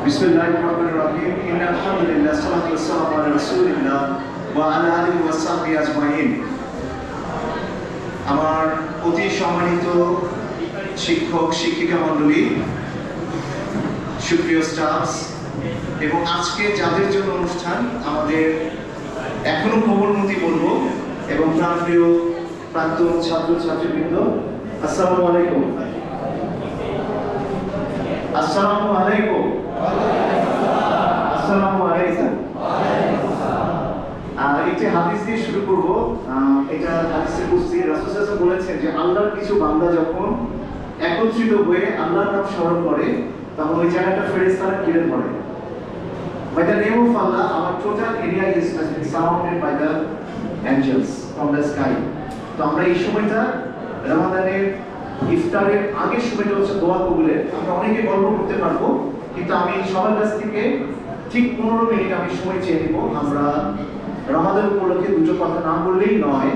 বিসমিল্লাহির-রহমানির-রহিম। ইন্নাল হামদুলিল্লাহ সাল্লাতু ওয়াসসালামু আলা রাসূলিল্লাহ ওয়া আলা আলিহি ওয়া সাহবিহি আজমাইন। আমার অতি সম্মানিত শিক্ষক শিক্ষিকা মণ্ডলী, সুপ্রিয় স্টাফস এবং আজকে যাদের জন্য অনুষ্ঠান, আমাদের এখনো কোমলমতি বলবো এবং প্রাণপ্রিয় প্রাক্তন ছাত্র ছাত্রীবৃন্দ, আসসালামু আলাইকুম। আসসালামু আলাইকুম। আসসালামু আলাইকুম। একটি হাদিস দিয়ে শুরু করব। এটা হাদিসে কুদসি রাসূল সাল্লাল্লাহু আলাইহি ওয়াসাল্লাম বলেছেন যে আল্লাহর কিছু বান্দা যখন একত্রিত হয়ে আল্লাহর নাম স্মরণ করে তখন ওই জায়গাটা ফেরেশতারা ঘিরে ধরে। By the name of Allah, our total area is surrounded by the angels from the sky. তো আমরা এই সময়টা রমাদানের ইফতারের আগের সময়টা হচ্ছে দোয়া কবুলের। আমরা অনেকে গল্প করতে পারবো, কিন্তু আমি সবার কাছ থেকে ঠিক 15 মিনিট আমি সময় চেয়ে নিব। আমরা রমাদান উপলক্ষে দুটো কথা না বললেই নয়,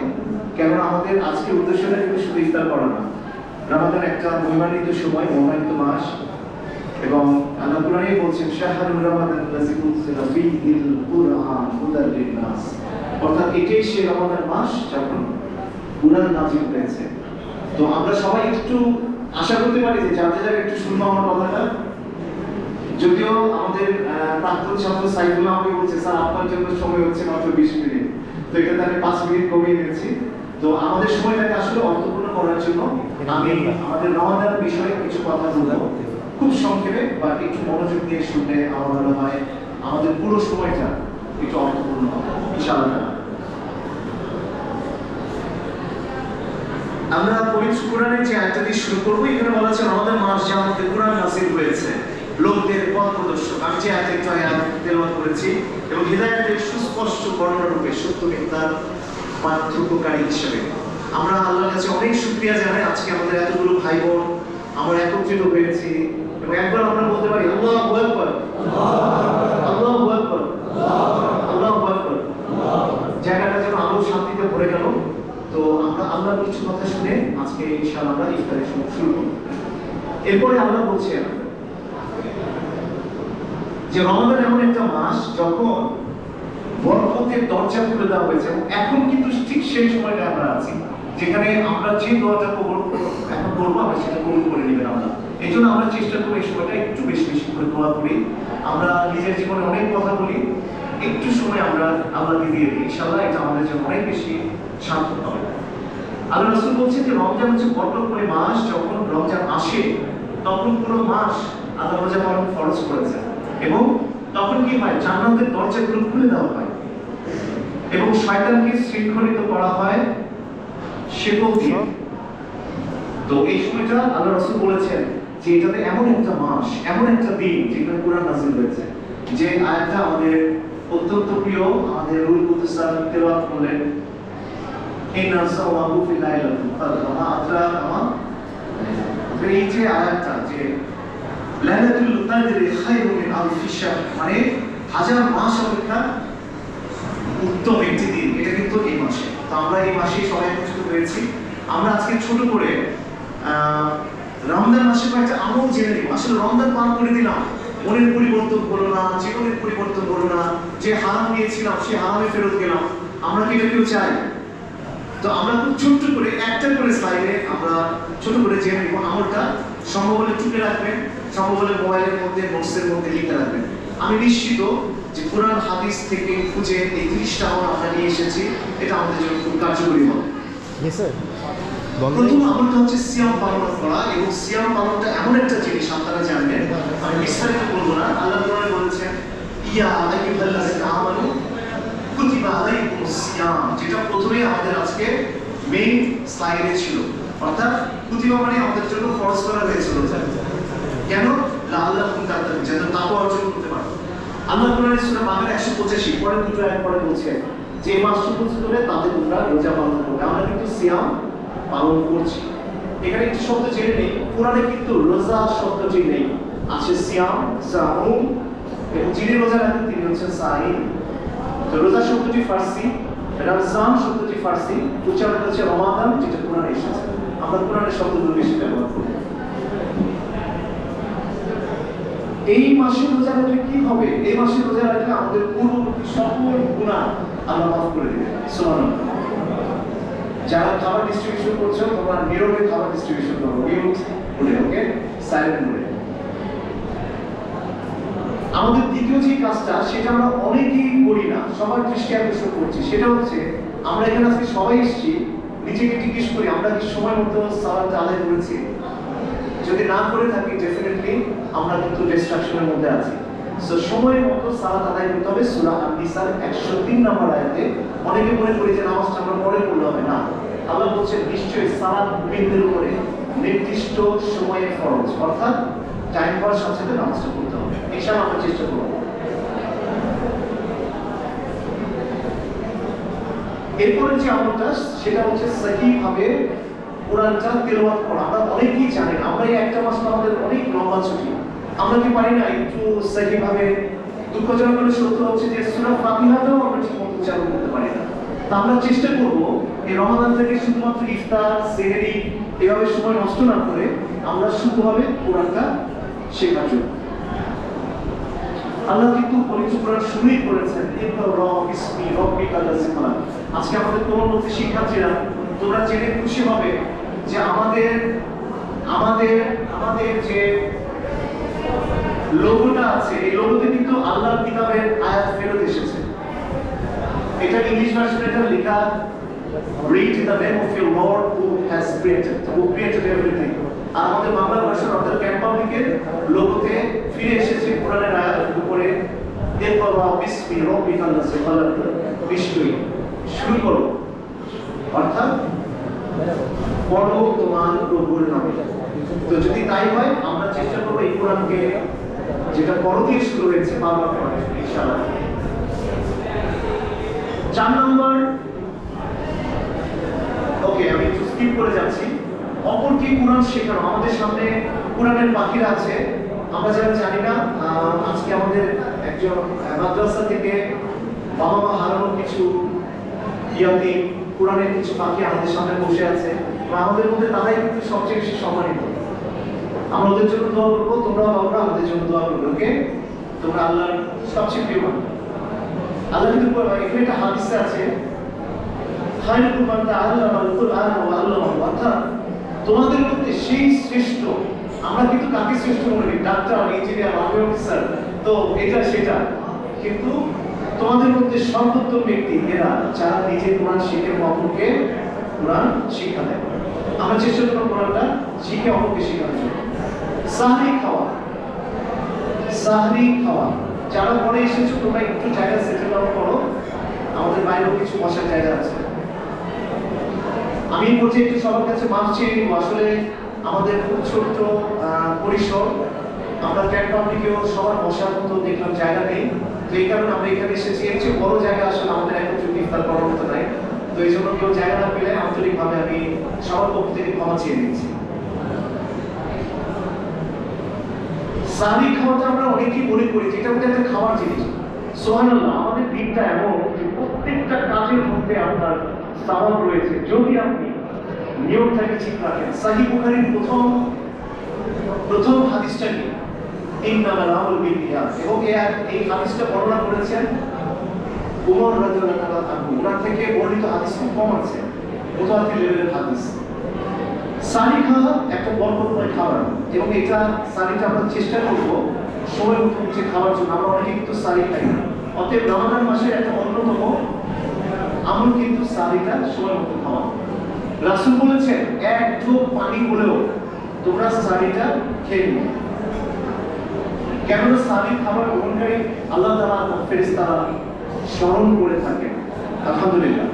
কেননা আমাদের আজকের উদ্দেশ্যটা কিন্তু শুধু ইফতার করা না। রমাদান একটা মহিমান্বিত সময়, মহিমান্বিত মাস, এবং আল্লাহ কোরআনে বলছেন শাহরুর রমাদানাল্লাযী উনজিলা ফীহিল কুরআন হুদাল লিন-নাস, অর্থাৎ এটাই সেই রমাদান মাস যখন কুরআন নাযিল হয়েছে। তো আমরা সবাই একটু আশা করতে পারি যে যার যার একটু শুনবো আমার কথাটা। যদিও আমাদের প্রাক্তন ছাত্র সাইফুল্লাহ আমাকে বলছে, স্যার আপনার জন্য সময় হচ্ছে মাত্র 20 মিনিট, তো এটাতে আমি 5 মিনিট কমিয়ে নিয়েছি। তো আমাদের সময়টাকে আসলে অর্থপূর্ণ করার জন্য আমি আমাদের রমাদান বিষয়ে কিছু কথা বলবো খুব সংক্ষেপে, বা একটু মনোযোগ দিয়ে শুনলে আমার মনে হয় আমাদের পুরো সময়টা একটু অর্থপূর্ণ হবে ইনশাআল্লাহ। আমরা পবিত্র কোরআনের যে আয়াতটা দিয়ে শুরু করবো, এখানে বলা আছে রমাদান মাস যার মধ্যে কোরআন নাযিল হয়েছে, লোকদের পথ প্রদর্শক। আমি যে আয়াতটা একটু আগে তেলাওয়াত করেছি, এবং হিদায়াতের সুস্পষ্ট বর্ণনা রূপে সত্য মিথ্যার পার্থক্যকারী হিসেবে আমরা আল্লাহর কাছে অনেক শুকরিয়া জানাই। আজকে আমাদের এতগুলো ভাই বোন আমরা একত্রিত হয়েছি, এবং একবার আমরা বলতে পারি আল্লাহু আকবার, আল্লাহু আকবার, আল্লাহু আকবার। জায়গাটা যেন আলো শান্তিতে ভরে গেল। তো আমরা আল্লাহর কিছু কথা শুনে আজকে ইনশাআল্লাহ আমরা ইফতারের সময় শুরু করব। এরপরে আল্লাহ বলছেন যে রমাদান এমন একটা মাস যখন বরকতের দরজা খুলে দেওয়া হয়েছে, এবং এখন কিন্তু ঠিক সেই সময়টা আমরা আছি যেখানে আমরা যে দোয়াটা এখন করবো আমরা সেটা কবুল করে নেবেন আল্লাহ। এই জন্য আমরা চেষ্টা করি এই সময়টা একটু বেশি বেশি করে দোয়া করি। আমরা নিজের জীবনে অনেক কথা বলি, একটু সময় আমরা আল্লাহকে দিয়ে দিই, ইনশাআল্লাহ এটা আমাদের জন্য অনেক বেশি সার্থক হবে। আল্লাহ রাসূল বলছেন যে রমজান হচ্ছে বরকতময় মাস। যখন রমজান আসে তখন পুরো মাস আল্লাহ রোজা পালন ফরজ করেছেন, এবং তখন কি হয়, জান্নাতের দরজাগুলো খুলে দেওয়া হয় এবং শয়তানকে শৃঙ্খলিত করা হয় শেকল দিয়ে। তো এই সময়টা আল্লাহ রাসূল বলেছেন যে এটাতে এমন একটা মাস, এমন একটা দিন যেখানে কোরআন নাযিল হয়েছে। যে আয়াতটা আমাদের অত্যন্ত প্রিয়, আমাদের রুহুল কুদুস তেলাওয়াত করলেন, ইন্না সাওয়াহু ফি লাইলাতুল কদর ওয়া মা আদরাকা মা। এই যে আয়াতটা যে লাইলাতুল কদরি খায়রুম মিন আলফি শাহর, মানে হাজার মাস অপেক্ষা উত্তম একটি দিন, এটা কিন্তু এই মাসে। তো আমরা এই মাসে সবাই একত্রিত হয়েছি। আমরা আজকে ছোট করে রমজান মাসে কয়েকটা আমল জেনে নিব। আসলে রমজান পার করে দিলাম, মনের পরিবর্তন হলো না, জীবনের পরিবর্তন হলো না, যে হারাম নিয়েছিলাম সে হারামে ফেরত গেলাম, আমরা কি এটা কেউ চাই? তো আমরা খুব ছোট্ট করে একটা করে স্লাইডে আমরা ছোট করে জেনে নিব আমলটা। সম্ভব হলে টুকে রাখবেন, সম্ভব হলে মোবাইলের মধ্যে নোটসের মধ্যে লিখে রাখবেন। আমি নিশ্চিত যে কোরআন হাদিস থেকে খুঁজে এই 30টা আমল আমরা নিয়ে এসেছি, এটা আমাদের জন্য খুব কার্যকরী হবে। প্রথম আমলটা হচ্ছে সিয়াম পালন করা, এবং সিয়াম পালনটা এমন একটা জিনিস আপনারা জানবেন, আমি বিস্তারিত বলবো না। আল্লাহ কোরআনে বলেছেন ইয়া আইয়ুহাল্লাযীনা আমানু কুতিবা আলাইকুমুস সিয়াম, যেটা প্রথমেই আমাদের আজকে মেইন স্লাইডে ছিল। অর্থাৎ কুতিবা মানে আমাদের জন্য ফরজ করা হয়েছিল। কেন? লাআল্লাকুম তাত্তাকুন, যেন তাকওয়া অর্জন করতে পারো। আল্লাহ কোরআনে সূরা বাকারা 185 পরে দুটো আয়াত পরে বলছে যে মাসটি পূজিত হলে তাদের তোমরা রোজা পালন করবে। আমরা কিন্তু সিয়াম পালন করছি। এখানে একটি শব্দ জেনে নেই, কোরআনে কিন্তু রোজা শব্দটি নেই, আছে সিয়াম, সাউম, এবং যিনি রোজা রাখেন তিনি হচ্ছেন সাইম। তো রোজা শব্দটি ফার্সি, রমজান শব্দটি ফার্সি, উচ্চারণ হচ্ছে রমাদান, যেটা কোরআনে এসেছে। আমরা কোরআনের শব্দগুলো বেশি ব্যবহার করি। এই মাসে রোজা রাখলে কি হবে? এই মাসে রোজা রাখলে আমাদের পূর্ববর্তী সকল গুনাহ আল্লাহ মাফ করে দিবেন। সুবহানাল্লাহ। যারা খাবার ডিস্ট্রিবিউশন করছো, তোমরা নীরবে খাবার ডিস্ট্রিবিউশন করো, মিউট করে, ওকে, সাইলেন্ট করে। আমাদের দ্বিতীয় যে কাজটা, সেটা আমরা অনেকেই করি না, সবার দৃষ্টি আকর্ষণ করছি, সেটা হচ্ছে আমরা এখানে আজকে সবাই এসেছি, নিজেকে জিজ্ঞেস করি আমরা কি সময় মতো সালাত আদায় করেছি? যদি না করে থাকি, ডেফিনেটলি আমরা কিন্তু ডিস্ট্রাকশনের মধ্যে আছি। সো সময় মতো সালাত আদায় করতে হবে। সূরা আন-নিসার 103 নম্বর আয়াতে অনেকে মনে করি যে নামাজটা আমরা পরে পড়লে হবে না। আল্লাহ বলছেন নিশ্চয়ই সালাত মুমিনদের উপরে নির্দিষ্ট সময়ে ফরজ, অর্থাৎ টাইম পাওয়ার সাথে সাথে নামাজটা পড়তে হবে। ইনশাআল্লাহ আমরা চেষ্টা করব। এরপরে যে আমলটা, সেটা হচ্ছে সহিভাবে কোরআনটা তেলাওয়াত করা। আমরা অনেকেই জানি না, আমরা এই একটা মাস আমাদের অনেক লম্বা ছুটি, আমরা কি পারি না একটু সহিভাবে? দুঃখজনক সত্য হচ্ছে যে সূরা ফাতিহাটাও আমরা ঠিকমতো উচ্চারণ করতে পারি না। তা আমরা চেষ্টা করব এই রমাদান থেকে শুধুমাত্র ইফতার, সেহরি এভাবে সময় নষ্ট না করে আমরা শুধুভাবে কোরআনটা শেখার জন্য। আল্লাহ কিন্তু পবিত্র কোরআন শুরুই করেছেন ইকরা বিসমি রাব্বিকাল্লাযী খালাক। আজকে আমাদের কোমলমতি শিক্ষার্থীরা, তোমরা জেনে খুশি হবে যে আমাদের আমাদের আমাদের যে লোগোটা আছে, এই লোগোতে কিন্তু আল্লাহর কিতাবের আয়াত ফেরত এসেছে। এটা ইংলিশ ভার্সনে এটা লেখা read the name of your Lord who created everything। আর আমাদের বাংলা ভার্সন অর্থাৎ ক্যাম্প পাবলিকের লোগোতে ফিরে এসেছে কোরআনের আয়াতের উপরে ইকরা বিসমি রাব্বিকাল্লাযী খালাক, নিশ্চয়ই শুরু করো, অর্থাৎ পড়ো তোমার প্রভুর নামে। তো যদি তাই হয়, আমরা চেষ্টা করবো এই কোরআনকে যেটা পড়ো দিয়ে শুরু হয়েছে বারবার পড়ার ইনশাআল্লাহ। 4 নম্বর, ওকে আমি একটু স্কিপ করে যাচ্ছি, অপরকে কোরআন শেখানো। আমাদের সামনে কোরআনের পাখিরা আছে, আমরা যারা জানি না। আজকে আমাদের একজন মাদ্রাসা থেকে বাবা মা হারানো কিছু ইয়াতি কোরআনের কিছু পাখি আমাদের সামনে বসে আছে, এবং আমাদের মধ্যে তারাই কিন্তু সবচেয়ে বেশি সম্মানিত। আমরা ওদের জন্য দোয়া করবো, তোমরা বাবা আমাদের জন্য দোয়া করবে, ওকে? তোমরা আল্লাহর সবচেয়ে প্রিয় বান্দা। আল্লাহ কিন্তু এখানে একটা হাদিসে আছে, খায়রুকুম মান তাআল্লামাল কুরআন ওয়া আল্লামাহু, অর্থাৎ তোমাদের মধ্যে সেই শ্রেষ্ঠ। আমরা কিন্তু কাকে শ্রেষ্ঠ মনে করি? ডাক্তার, ইঞ্জিনিয়ার, আর্মি অফিসার, তো এটা সেটা, কিন্তু তোমাদের মধ্যে সর্বোত্তম ব্যক্তি এরা যারা নিজে কোরআন শিখে অপরকে কোরআন শিক্ষা দেয়। আমরা চেষ্টা করব কোরআনটা শিখে অপরকে শেখানোর জন্য। সাহরি খাওয়া, যারা পরে এসেছো তোমরা একটু জায়গা সেটেল ডাউন করো, আমাদের বাইরেও কিছু বসার জায়গা আছে। আমি বলছি একটু সবার কাছে মাফ চেয়ে নিব, আসলে আমাদের খুব ছোট্ট পরিসর, আমরা ক্যাম্প পাবলিকেও সবার বসার মতো দেখলাম জায়গা নেই, তো এই কারণে আমরা এখানে এসেছি। এর চেয়ে বড় জায়গা আসলে আমাদের এখন যদি ইফতার করার মতো নাই, তো এই জন্য কেউ জায়গা না পেলে আন্তরিকভাবে আমি সবার পক্ষ থেকে ক্ষমা চেয়ে নিচ্ছি। সাহরি খাওয়াটা আমরা অনেকেই মনে করি যেটা মধ্যে একটা খাবার জিনিস। সুবহানাল্লাহ, আমাদের দিনটা এমন যে প্রত্যেকটা কাজের মধ্যে আপনার সাওয়াব রয়েছে যদি আপনি নিয়মটাকে ঠিক রাখেন। সহিহ বুখারীর প্রথম হাদিসটা কি? ইন্নামাল আমালু বিন্নিয়াত, এবং এই হাদিসটা বর্ণনা করেছেন ওমর রাদিয়াল্লাহু আনহু। ওনার থেকে বর্ণিত হাদিস খুব কম আছে, মুতাওয়াতির লেভেলের হাদিস। সাহরি খাওয়া একটা বরকতময় খাবার, এবং এটা সাহরিটা আমরা চেষ্টা করব সময় মতো উঠে খাওয়ার জন্য। আমরা অনেকে কিন্তু সাহরি খাই না, অতএব রমাদান মাসের একটা অন্যতম আমল কিন্তু সাহরিটা সময় মতো খাওয়া। রাসূল বলেছেন এক ঢোক পানি হলেও তোমরা সাহরিটা খেয়ে নিও। কেননা সাহরি খাবার গ্রহণকারী আল্লাহ তাআলা ফেরেশতারা স্মরণ করে থাকেন। আলহামদুলিল্লাহ।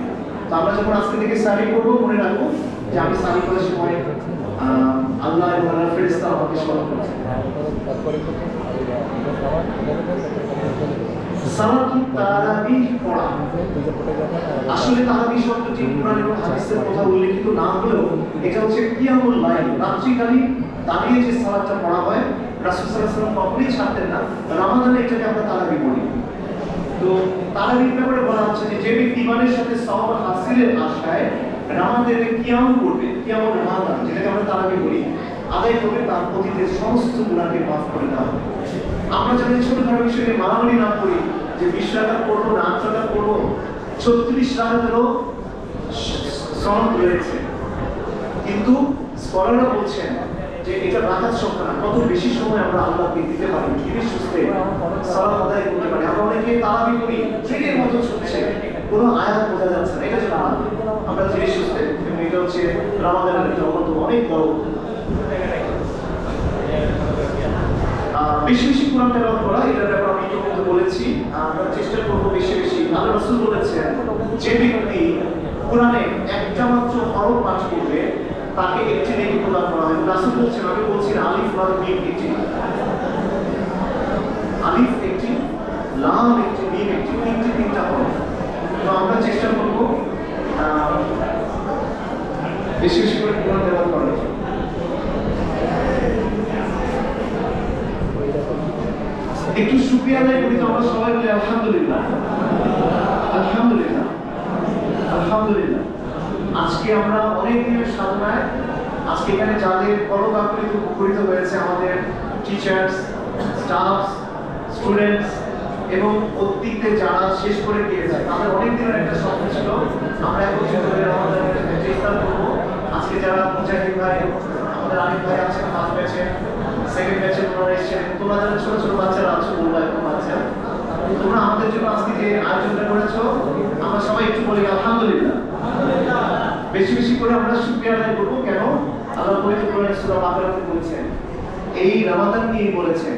তো আমরা যখন আজকে থেকে সাহরি করব, মনে রাখবো যে আমি সাহরি করার সময় আল্লাহ এবং আল্লাহর ফেরেশতারা আমাকে স্মরণ করছেন। সালাতুত তারাবিহ পড়া, আসলে তারাবিহ শব্দটি কুরআন এবং হাদিসের কথা উল্লেখিত না হলেও এটা হচ্ছে কিয়ামুল লাইল, রাত্রিকালীন দাঁড়িয়ে যে সালাতটা পড়া হয়। রাসূল সাল্লাল্লাহু আলাইহি ওয়াসাল্লাম কখনোই ছাড়তেন না। রমাদানে এটাকে আমরা তারাবিহ বলি। তো তারাবির ব্যাপারে বলা হচ্ছে যে ব্যক্তি ইমানের সাথে সওয়াব হাসিলের আশায় রমাদানে কিয়াম করবে, কিয়ামুল রমাদান যেটাকে আমরা তারাবিহ বলি, আদায় করবে তার অতীতের সমস্ত গুণাকে মাফ করে দেওয়া হবে। আমরা জানি ছোটখাটো বিষয়ে মারামারি না করি, যে 20 রাকাত পড়বো না 8 রাকাত পড়বো, 36 রাকাতেরও সনদ রয়েছে। কিন্তু স্কলাররা বলছেন যে এটা রাকাত সংখ্যা না, কত বেশি সময় আমরা আল্লাহকে দিতে পারি, ধীরে সুস্থে সালাত আদায় করতে পারি। আমরা অনেকে তারাবি করি, ট্রেনের মতো ছুটছে, কোনো আয়াত বোঝা যাচ্ছে না, এটা জন্য আমরা ধীরে সুস্থে, এবং এটা হচ্ছে রামাদানের একটা অন্যতম অনেক বড়। বেশি বেশি কোরআন তেলাওয়াত করা, এটার ব্যাপারে আমি ইতিমধ্যে বলেছি। আমরা চেষ্টা করবো বেশি বেশি। আল্লাহ রাসূল বলেছেন, যে ব্যক্তি কোরআনে একটা মাত্র হরফ পাঠ করবে তাকে একটি নেকি প্রদান করা হয়। রাসূল বলছেন, আমি বলছি না, আলিফ লাম মিম একটি, আলিফ একটি, লাম একটি, মিম একটি, তিনটা হরফ। তো আমরা চেষ্টা করবো বেশি বেশি করে কোরআন তেলাওয়াত করার। একটু শুকরিয়া আদায় করি তো আমরা সবাই বলি আলহামদুলিল্লাহ, আলহামদুলিল্লাহ, আলহামদুলিল্লাহ। আজকে আমরা অনেক দিনের সাধনায়, আজকে এখানে যাদের পরকাকলিত উপকৃত হয়েছে, আমাদের টিচার্স, স্টাফ, স্টুডেন্টস এবং অতীতে যারা শেষ করে গিয়েছে, তাদের অনেক দিনের একটা স্বপ্ন ছিল আমরা একত্রিত হয়ে আমাদের ইফতার করবো। আজকে যারা মুজাহিদ ভাই, আমাদের আরিফ ভাই আছেন, ফার্স্ট ব্যাচে, সেকেন্ড ব্যাচে তোমরা এসেছেন, তোমরা যারা ছোট ছোট বাচ্চারা আছো, বলবো এখন বাচ্চা, তোমরা আমাদের জন্য আজকে যে আয়োজনটা করেছো, আমরা সবাই একটু বলি আলহামদুলিল্লাহ। বেশি বেশি করে আমরা শুকরিয়া আদায় করবো। কেন? আল্লাহ পবিত্র কোরআনে সূরা বাকারাতে বলেছেন, এই রমাদান নিয়ে বলেছেন